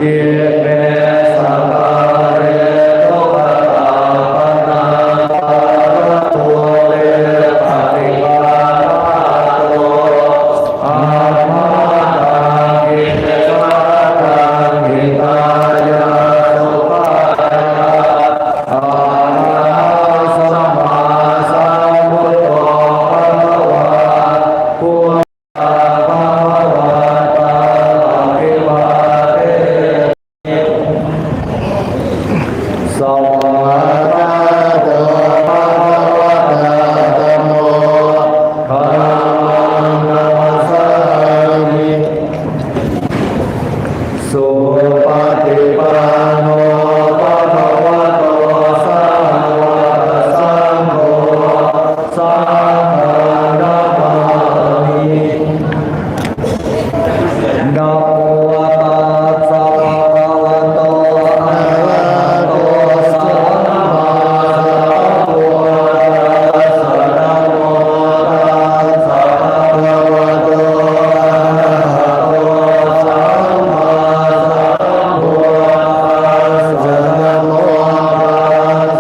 อิเมสังฆาเรโตปะตาปนาตาระโตเลปฏิปาโตอามาตังอิเมสังฆาหิตายาสุปายาอาสัมมาสัมพุทโธภะคะวะพุทธะภะคะวะตาอะภิวาเทสวากขาโตภะคะวะตาธัมโมธัมมังนัมมัสสามิสุปฏิปัน